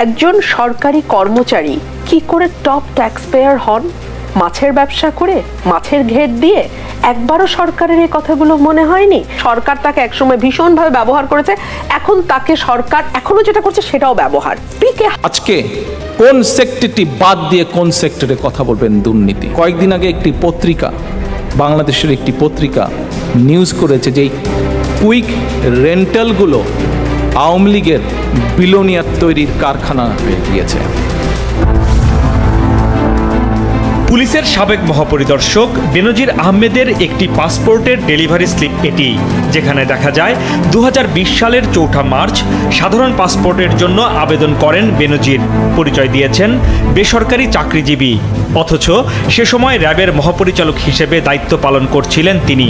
একজন সরকারি কর্মচারী কি করে টপ ট্যাক্স পেয়ার হন? মাছের ব্যবসা করে, মাছের ঘের দিয়ে। একবারও সরকারের এই কথাগুলো মনে হয়নি? সরকার তাকে একসময় ভীষণভাবে ব্যবহার করেছে, এখন তাকে সরকার এখনো যেটা করছে সেটাও ব্যবহার। আজকে কোন সেক্টরটি বাদ দিয়ে কোন সেক্টরে কথা বলবেন দুর্নীতি? কয়েকদিন আগে একটি পত্রিকা, বাংলাদেশের একটি পত্রিকা নিউজ করেছে যে কুইক রেন্টালগুলো আওয়ামী লীগের বিলোনিয়ার তৈরির কারখানা হয়ে গিয়েছে। পুলিশের সাবেক মহাপরিদর্শক বেনজির আহমেদের একটি পাসপোর্টের ডেলিভারি স্লিপ এটি, যেখানে দেখা যায় 2020 সালের 4 মার্চ সাধারণ পাসপোর্টের জন্য আবেদন করেন বেনজির। পরিচয় দিয়েছেন বেসরকারি চাকরিজীবী, অথচ সে সময় র্যাবের মহাপরিচালক হিসেবে দায়িত্ব পালন করছিলেন তিনি।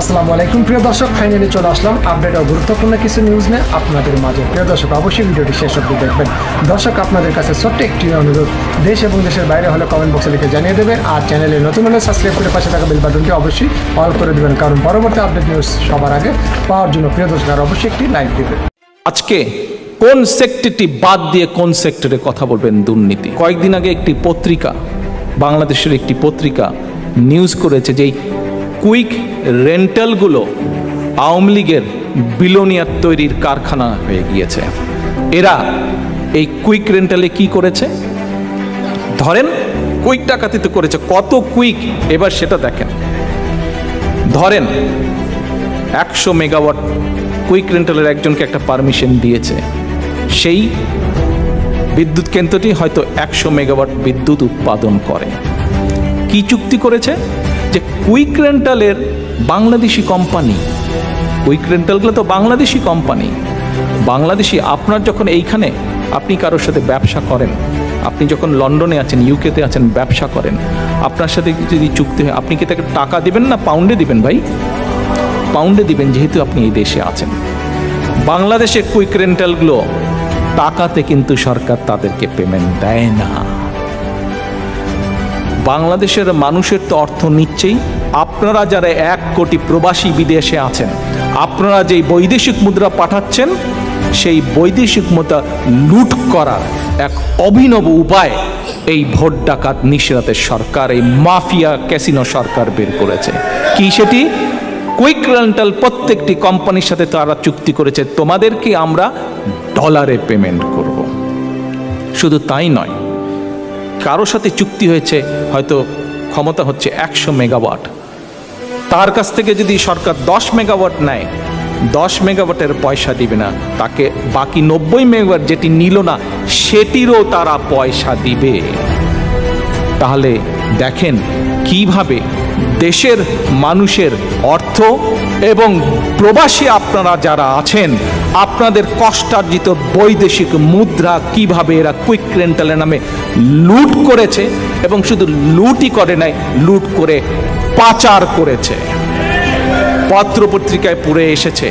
আসসালামু আলাইকুম প্রিয় দর্শক, ফাইনালি চলে আসলাম আপডেট ও গুরুত্বপূর্ণ কিছু নিউজ নিয়ে আপনাদের মাঝে। প্রিয় দর্শক, অবশ্যই ভিডিওটি শেষ অবধি দেখবেন। দর্শক, আপনাদের কাছে ছোট্ট একটি অনুরোধ, দেশ এবং দেশের বাইরে হলে কমেন্ট বক্সে লিখে জানিয়ে দেবেন, আর চ্যানেলে নতুন হলে সাবস্ক্রাইব করে পাশে থাকা বেল বাটনটি অবশ্যই অল করে দেবেন, কারণ পরবর্তী আপডেট নিউজ সবার আগে পাওয়ার জন্য প্রিয় দর্শক আর অবশ্যই একটি লাইক দেবেন। আজকে কোন সেক্টরটি বাদ দিয়ে কোন সেক্টরে কথা বলবেন দুর্নীতি? কয়েকদিন আগে একটি পত্রিকা, বাংলাদেশের একটি পত্রিকা নিউজ করেছে যে কুইক রেন্টালগুলো আওয়ামী লীগের বিলোনিয়ার তৈরির কারখানা হয়ে গিয়েছে। এরা এই কুইক রেন্টালে কি করেছে? ধরেন কুইক ডাকাতিতে করেছে। কত কুইক এবার সেটা দেখেন। ধরেন 100 মেগাওয়াট কুইক রেন্টালের একজনকে একটা পারমিশন দিয়েছে, সেই বিদ্যুৎ কেন্দ্রটি হয়তো 100 মেগাওয়াট বিদ্যুৎ উৎপাদন করে। কি চুক্তি করেছে? যে কুইক রেন্টালের বাংলাদেশি কোম্পানি, কুইক রেন্টালগুলো তো বাংলাদেশি কোম্পানি, বাংলাদেশি। আপনার যখন এইখানে আপনি কারোর সাথে ব্যবসা করেন, আপনি যখন লন্ডনে আছেন, ইউকেতে আছেন, ব্যবসা করেন, আপনার সাথে যদি চুক্তি হয়, আপনি কি তাকে টাকা দিবেন না পাউন্ডে দিবেন? ভাই, পাউন্ডে দিবেন, যেহেতু আপনি এই দেশে আছেন। বাংলাদেশের কুইক রেন্টালগুলো টাকাতে কিন্তু সরকার তাদেরকে পেমেন্ট দেয় না। বাংলাদেশের মানুষের তো অর্থ নিচ্ছেই। আপনারা যারা 1 কোটি প্রবাসী বিদেশে আছেন, আপনারা যেই বৈদেশিক মুদ্রা পাঠাচ্ছেন, সেই বৈদেশিক মুদ্রা লুট করার এক অভিনব উপায় এই ভোট ডাকাত নিশরাতের সরকার, এই মাফিয়া ক্যাসিনো সরকার বের করেছে। কি সেটি? কুইক রেন্টাল প্রত্যেকটি কোম্পানির সাথে তারা চুক্তি করেছে, তোমাদেরকে আমরা ডলারে পেমেন্ট করব। শুধু তাই নয়, কারোর সাথে চুক্তি হয়েছে, হয়তো ক্ষমতা হচ্ছে 100 মেগাওয়াট, তার কাছ থেকে যদি সরকার 10 মেগাওয়াট নেয়, 10 মেগাওয়াটের পয়সা দিবে না, তাকে বাকি 90 মেগাওয়াট যেটি নিল না সেটিরও তারা পয়সা দিবে। তাহলে দেখেন কিভাবে দেশের মানুষের অর্থ এবং প্রবাসী আপনারা যারা আছেন, আপনাদের কষ্টার্জিত বৈদেশিক মুদ্রা কিভাবে এরা কুইক রেন্টালের নামে লুট করেছে, এবং শুধু লুটই করে নাই, লুট করে পাচার করেছে। পত্রপত্রিকায় পড়ে এসেছে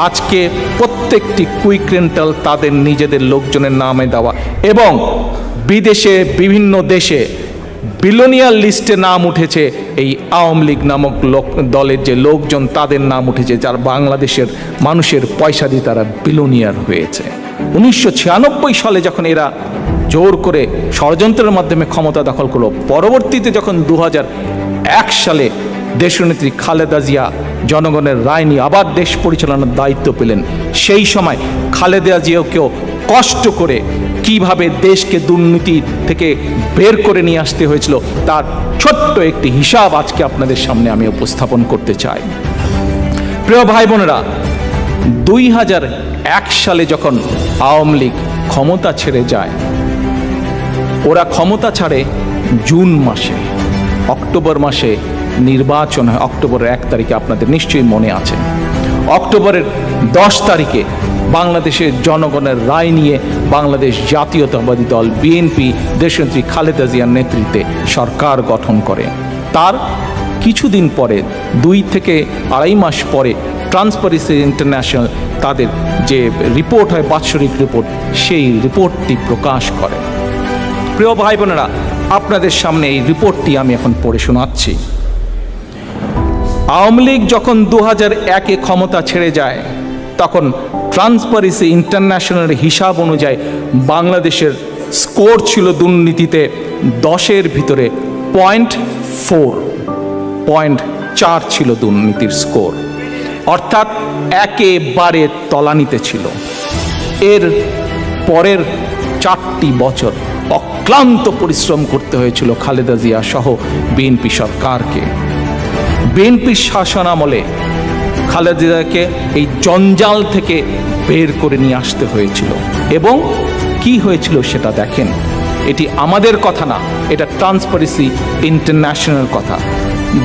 আজকে প্রত্যেকটি কুইক রেন্টাল তাদের নিজেদের লোকজনের নামে দেওয়া, এবং বিদেশে বিভিন্ন দেশে বিলোনিয়ার লিস্টে নাম উঠেছে এই আওয়ামী লীগ নামক দলের যে লোকজন, তাদের নাম উঠেছে, যার বাংলাদেশের মানুষের পয়সা দিয়ে তারা বিলোনিয়ার হয়েছে। 1996 সালে যখন এরা জোর করে ষড়যন্ত্রের মাধ্যমে ক্ষমতা দখল করলো, পরবর্তীতে যখন 2001 সালে দেশনেত্রী খালেদা জিয়া জনগণের রায় নিয়ে আবার দেশ পরিচালনার দায়িত্ব পেলেন, সেই সময় খালেদা জিয়াকেও কষ্ট করে কিভাবে দেশকে দুর্নীতি থেকে বের করে নিয়ে আসতে হয়েছিল, তার ছোট্ট একটি হিসাব আজকে আপনাদের সামনে আমি উপস্থাপন করতে চাই। প্রিয় ভাই বোনেরা, 2001 সালে যখন আওয়ামী লীগ ক্ষমতা ছেড়ে যায়, ওরা ক্ষমতা ছাড়ে জুন মাসে, অক্টোবর মাসে নির্বাচন হয়। অক্টোবরের 1 তারিখে আপনাদের নিশ্চয়ই মনে আছে। অক্টোবরের 10 তারিখে বাংলাদেশের জনগণের রায় নিয়ে বাংলাদেশ জাতীয়তাবাদী দল বিএনপি দেশনেত্রী খালেদা জিয়ার নেতৃত্বে সরকার গঠন করে। তার কিছুদিন পরে, 2 থেকে আড়াই মাস পরে, ট্রান্সপারেন্সি ইন্টারন্যাশনাল তাদের যে রিপোর্ট হয়, বাৎসরিক রিপোর্ট, সেই রিপোর্টটি প্রকাশ করে। প্রিয় ভাই বোনেরা, আপনাদের সামনে এই রিপোর্টটি আমি এখন পড়ে শোনাচ্ছি। আওয়ামী লীগ যখন 2001-এ ক্ষমতা ছেড়ে যায়, তখন ট্রান্সপারেন্সি ইন্টারন্যাশনালের হিসাব অনুযায়ী বাংলাদেশের স্কোর ছিল দুর্নীতিতে 10-এর ভিতরে 0.4 ছিল দুর্নীতির স্কোর, অর্থাৎ একেবারে তলানিতে ছিল। এর পরের 4টি বছর অক্লান্ত পরিশ্রম করতে হয়েছিল খালেদা জিয়া সহ বিএনপি সরকারকে। বিএনপির শাসনামলে খালেদা জিয়াকে এই জঞ্জাল থেকে বের করে নিয়ে আসতে হয়েছিল, এবং কি হয়েছিল সেটা দেখেন। এটি আমাদের কথা না, এটা ট্রান্সপারেন্সি ইন্টারন্যাশনাল কথা।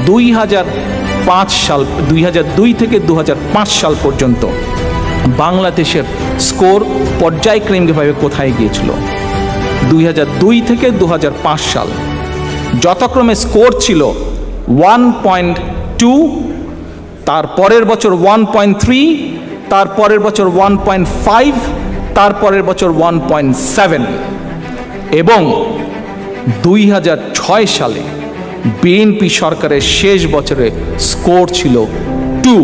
2002 থেকে 2005 সাল পর্যন্ত বাংলাদেশের স্কোর পর্যায়ক্রমিকভাবে কোথায় গিয়েছিল? 2002 থেকে 2005 সাল যথাক্রমে স্কোর ছিল 1.2, তার পরের বছর 1.3, তার পরের বছর 1.5, তার পরের বছর 1.7, এবং 2006 সালে বিএনপি সরকারের শেষ বছরে স্কোর ছিল 2,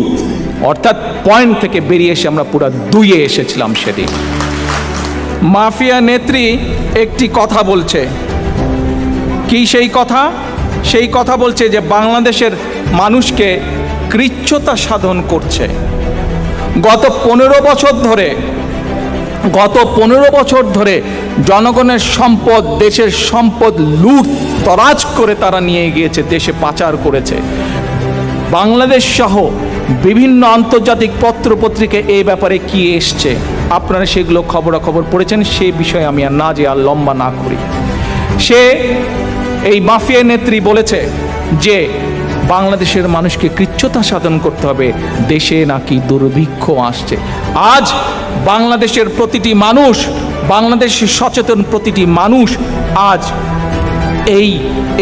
অর্থাৎ পয়েন্ট থেকে বেরিয়ে এসে আমরা পুরো 2-এ এসেছিলাম। সেটি মাফিয়া নেত্রী একটি কথা বলছে, কি সেই কথা? সেই কথা বলছে যে বাংলাদেশের মানুষকে কৃচ্ছ্রতা সাধন করছে। গত 15 বছর ধরে জনগণের সম্পদ, দেশের সম্পদ লুট তরাজ করে তারা নিয়ে গিয়েছে, দেশে পাচার করেছে। বাংলাদেশ সহ বিভিন্ন আন্তর্জাতিক পত্রপত্রিকায় এই ব্যাপারে কি এসছে আপনারা সেগুলো খবরাখবর পড়েছেন, সে বিষয়ে আমি আর না যে আর লম্বা না করি। সে এই মাফিয়া নেত্রী বলেছে যে বাংলাদেশের মানুষকে কৃচ্ছ্রতা সাধন করতে হবে, দেশে নাকি দুর্ভিক্ষ আসছে। আজ বাংলাদেশের প্রতিটি মানুষ, বাংলাদেশের সচেতন প্রতিটি মানুষ আজ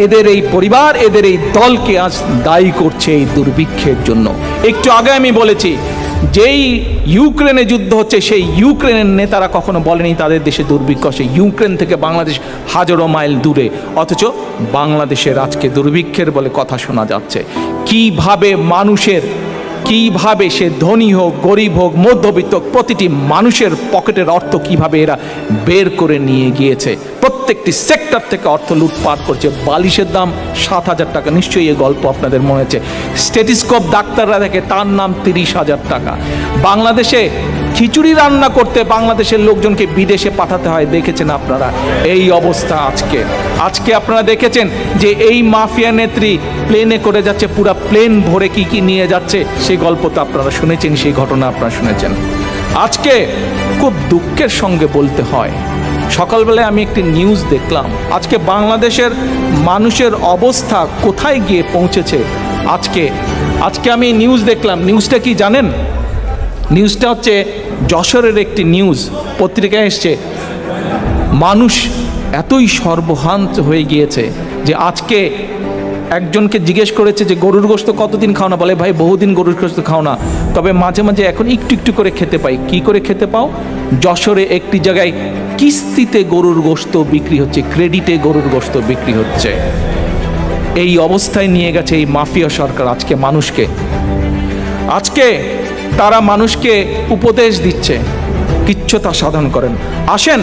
এদের এই পরিবার, এদের এই দলকে আজ দায়ী করছে এই দুর্ভিক্ষের জন্য। একটু আগে আমি বলেছি, যেই ইউক্রেনে যুদ্ধ হচ্ছে সেই ইউক্রেনের নেতারা কখনো বলেনি তাদের দেশে দুর্ভিক্ষ, সেই ইউক্রেন থেকে বাংলাদেশ হাজারো মাইল দূরে, অথচ বাংলাদেশের আজকে দুর্ভিক্ষের বলে কথা শোনা যাচ্ছে। কিভাবে সে ধনী হোক, গরিব হোক, মধ্যবিত্ত, প্রতিটি মানুষের পকেটের অর্থ কিভাবে এরা বের করে নিয়ে গিয়েছে। প্রত্যেকটি সেক্টর থেকে অর্থ লুটপাট করছে। বালিশের দাম 7,000 টাকা, নিশ্চয়ই এই গল্প আপনাদের মনে আছে। স্টেথিস্কোপ ডাক্তাররা দেখে, তার নাম 30,000 টাকা। বাংলাদেশে খিচুড়ি রান্না করতে বাংলাদেশের লোকজনকে বিদেশে পাঠাতে হয়, দেখেছেন আপনারা এই অবস্থা। আজকে আপনারা দেখেছেন যে এই মাফিয়া নেত্রী প্লেনে করে যাচ্ছে, পুরো প্লেন ভরে কি নিয়ে যাচ্ছে, সেই গল্প তো আপনারা শুনেছেন, সেই ঘটনা আপনারা শুনেছেন। আজকে খুব দুঃখের সঙ্গে বলতে হয়, সকালবেলায় আমি একটি নিউজ দেখলাম, আজকে বাংলাদেশের মানুষের অবস্থা কোথায় গিয়ে পৌঁছেছে। আজকে আমি নিউজ দেখলাম, নিউজটা কি জানেন? নিউজটা হচ্ছে যশোরের একটি নিউজ, পত্রিকায় এসছে। মানুষ এতই সর্বহান্ত হয়ে গিয়েছে যে আজকে একজনকে জিজ্ঞেস করেছে যে গরুর গোশত কতদিন খাও না? বলে ভাই বহুদিন গরুর গোশত খাও না, তবে মাঝে মাঝে এখন একটু করে খেতে পাই। কি করে খেতে পাও? যশোরে একটি জায়গায় কিস্তিতে গরুর গোশত বিক্রি হচ্ছে, ক্রেডিটে গরুর গোশত বিক্রি হচ্ছে। এই অবস্থায় নিয়ে গেছে এই মাফিয়া সরকার আজকে মানুষকে। আজকে তারা মানুষকে উপদেশ দিচ্ছে, কৃচ্ছ্রতা সাধন করেন। আসেন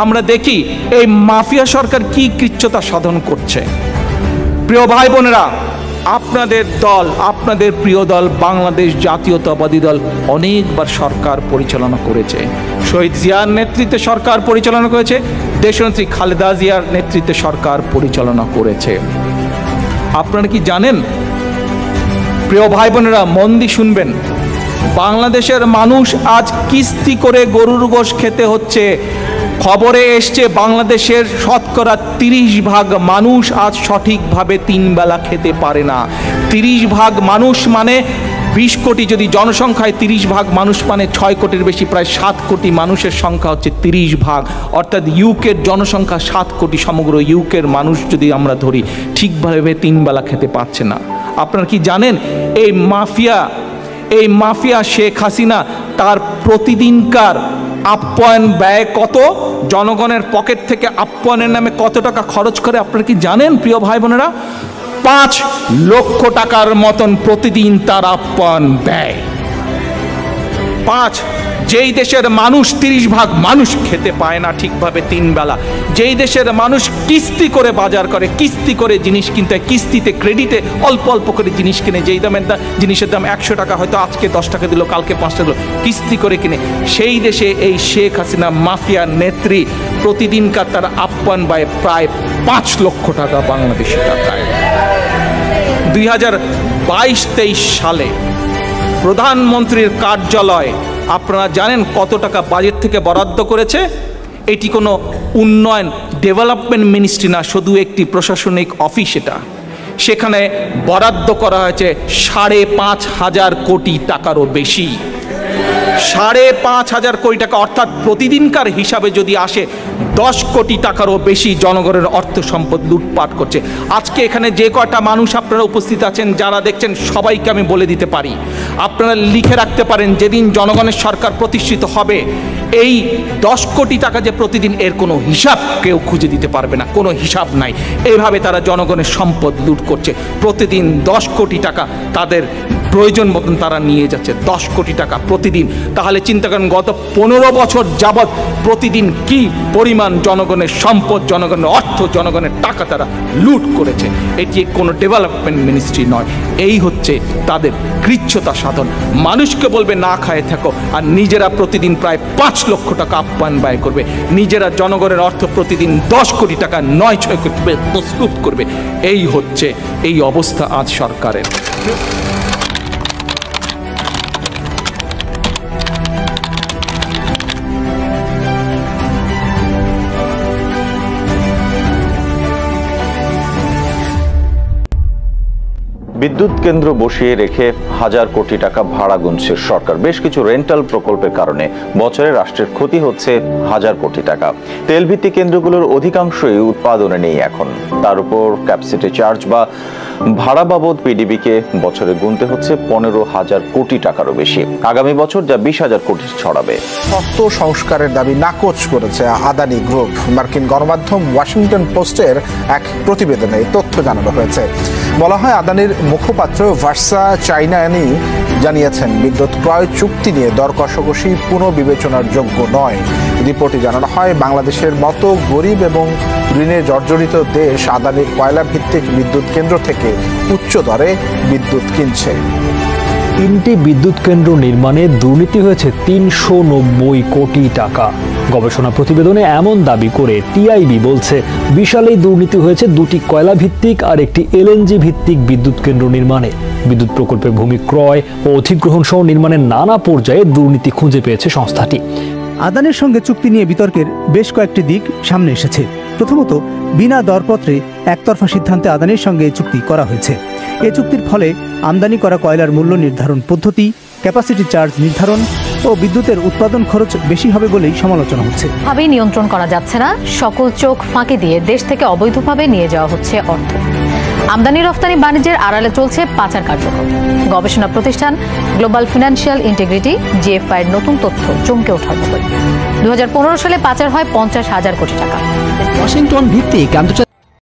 আমরা দেখি এই মাফিয়া সরকার কি কৃচ্ছ্রতা সাধন করছে। প্রিয় ভাই বোনেরা, আপনাদের দল, আপনাদের প্রিয় দল বাংলাদেশ জাতীয়তাবাদী দল অনেকবার সরকার পরিচালনা করেছে। শহীদ জিয়ার নেতৃত্বে সরকার পরিচালনা করেছে, দেশনেত্রী খালেদা জিয়ার নেতৃত্বে সরকার পরিচালনা করেছে। আপনারা কি জানেন? প্রিয় ভাই বোনেরা মন দিয়ে শুনবেন, বাংলাদেশের মানুষ আজ কিস্তি করে গরুর গোশ খেতে হচ্ছে। খবরে এসছে বাংলাদেশের শতকরা 30% মানুষ আজ সঠিকভাবে 3 বেলা খেতে পারে না। 30% মানুষ মানে 20 কোটি, যদি জনসংখ্যায় 30% মানুষ মানে 6 কোটির বেশি, প্রায় 7 কোটি মানুষের সংখ্যা হচ্ছে 30%, অর্থাৎ ইউকের জনসংখ্যা 7 কোটি। সমগ্র ইউকের মানুষ যদি আমরা ধরি, ঠিকভাবে 3 বেলা খেতে পারছে না। আপনারা কি জানেন এই মাফিয়া শেখ হাসিনা তার প্রতিদিনকার আপ্যায়ন ব্যয় কত? জনগণের পকেট থেকে আপ্যায়নের নামে কত টাকা খরচ করে আপনারা কি জানেন প্রিয় ভাই বোনেরা? 5 লক্ষ টাকার মতন প্রতিদিন তার আপ্যায়ন ব্যয়। যেই দেশের মানুষ 30 ভাগ মানুষ খেতে পায় না ঠিকভাবে 3 বেলা, যেই দেশের মানুষ কিস্তি করে বাজার করে, কিস্তি করে জিনিস কিনতে হয়, কিস্তিতে ক্রেডিটে অল্প অল্প করে জিনিস কিনে, যেই দামের জিনিসের দাম 100 টাকা হয়তো আজকে 10 টাকা দিল, কালকে 5 টাকা দিল, কিস্তি করে কিনে, সেই দেশে এই শেখ হাসিনা মাফিয়া নেত্রী প্রতিদিনকার তার আপ্যায়ন ব্যয় প্রায় 5 লক্ষ টাকা বাংলাদেশি টাকায়। 2022-23 সালে প্রধানমন্ত্রীর কার্যালয় আপনারা জানেন কত টাকা বাজেট থেকে বরাদ্দ করেছে? এটি কোনো উন্নয়ন ডেভেলপমেন্ট মিনিস্ট্রি না, শুধু একটি প্রশাসনিক অফিস। এটা সেখানে বরাদ্দ করা হয়েছে 5,500 কোটি টাকারও বেশি। 5,500 কোটি টাকা, অর্থাৎ প্রতিদিনকার হিসাবে যদি আসে 10 কোটি টাকারও বেশি জনগণের অর্থ সম্পদ লুটপাট করছে। আজকে এখানে যে কয়টা মানুষ আপনারা উপস্থিত আছেন, যারা দেখছেন, সবাইকে আমি বলে দিতে পারি, আপনারা লিখে রাখতে পারেন, যেদিন জনগণের সরকার প্রতিষ্ঠিত হবে এই 10 কোটি টাকা যে প্রতিদিন, এর কোনো হিসাব কেউ খুঁজে দিতে পারবে না, কোনো হিসাব নাই। এইভাবে তারা জনগণের সম্পদ লুট করছে। প্রতিদিন 10 কোটি টাকা তাদের প্রয়োজন মতন তারা নিয়ে যাচ্ছে, 10 কোটি টাকা প্রতিদিন। তাহলে চিন্তা করেন গত 15 বছর যাবৎ প্রতিদিন কি পরিমাণ জনগণের সম্পদ, জনগণের অর্থ, জনগণের টাকা তারা লুট করেছে। এটি কোনো ডেভেলপমেন্ট মিনিস্ট্রি নয়। এই হচ্ছে তাদের কৃচ্ছতা সাধন। মানুষকে বলবে না খায় থাকো, আর নিজেরা প্রতিদিন প্রায় 5 লক্ষ টাকা আপ্যায়ন ব্যয় করবে, নিজেরা জনগণের অর্থ প্রতিদিন 10 কোটি টাকা 9-6 কোটি লুট করবে। এই হচ্ছে এই অবস্থা আজ সরকারের। বিদ্যুৎ কেন্দ্র বসিয়ে রেখে হাজার কোটি টাকা ভাড়া গুনছে সরকার। বেশ কিছু রেন্টাল প্রকল্পের কারণে বছরে রাষ্ট্রের ক্ষতি হচ্ছে হাজার কোটি টাকা। তেলভিত্তিক কেন্দ্রগুলোর অধিকাংশই উৎপাদনে নেই এখন। তার উপর ক্যাপাসিটি চার্জ বা ভাড়া বাবদ পিডিবিকে বছরে গুনতে হচ্ছে 15,000 কোটি টাকারও বেশি। আগামী বছর যা 20,000 কোটি ছড়াবে। তত্ত্ব সংস্কারের দাবি নাকচ করেছে আদানি গ্রুপ। মার্কিন গণমাধ্যম ওয়াশিংটন পোস্টের এক প্রতিবেদনে এই তথ্য জানানো হয়েছে। বলা হয়, আদানির মুখপাত্র ভার্সা চাইনানি জানিয়েছেন, বিদ্যুৎ ক্রয় চুক্তি নিয়ে দর কষাকষি পুনঃবিবেচনার যোগ্য নয়। রিপোর্টে জানানো হয়, বাংলাদেশের মতো গরিব এবং ঋণে জর্জরিত দেশ আদানির কয়লা ভিত্তিক বিদ্যুৎ কেন্দ্র থেকে উচ্চ দরে বিদ্যুৎ কিনছে। 3টি বিদ্যুৎ কেন্দ্র নির্মাণে দুর্নীতি হয়েছে 390 কোটি টাকা। গবেষণা প্রতিবেদনে এমন দাবি করে টিআইবি বলছে, বিশাল এই দুর্নীতি হয়েছে 2টি কয়লা ভিত্তিক আর একটি এলএনজি ভিত্তিক বিদ্যুৎ কেন্দ্র নির্মাণে। বিদ্যুৎ প্রকল্পের ভূমি ক্রয় ও অধিগ্রহণ সহ নির্মাণের নানা পর্যায়ে দুর্নীতি খুঁজে পেয়েছে সংস্থাটি। আদানির সঙ্গে চুক্তি নিয়ে বিতর্কের বেশ কয়েকটি দিক সামনে এসেছে। প্রথমত, বিনা দরপত্রে একতরফা সিদ্ধান্তে আদানির সঙ্গে চুক্তি করা হয়েছে। এ চুক্তির ফলে আমদানি করা কয়লার মূল্য নির্ধারণ পদ্ধতি, ক্যাপাসিটি চার্জ নির্ধারণ ও বিদ্যুতের উৎপাদন খরচ বেশি হবে বলেই সমালোচনা হচ্ছে। ভাবেই নিয়ন্ত্রণ করা যাচ্ছে না, সকল চোখ ফাঁকি দিয়ে দেশ থেকে অবৈধভাবে নিয়ে যাওয়া হচ্ছে অর্থ। আমদানি রফতানি বাণিজ্যের আড়ালে চলছে পাচার কার্যক্রম। গবেষণা প্রতিষ্ঠান গ্লোবাল ফিনান্সিয়াল ইন্টিগ্রিটি জিএফআই এর নতুন তথ্য চমকে ওঠার মতো। 2015 সালে পাচার হয় 50,000 কোটি টাকা। ওয়াশিংটন ভিত্তিক আন্তর্জাতিক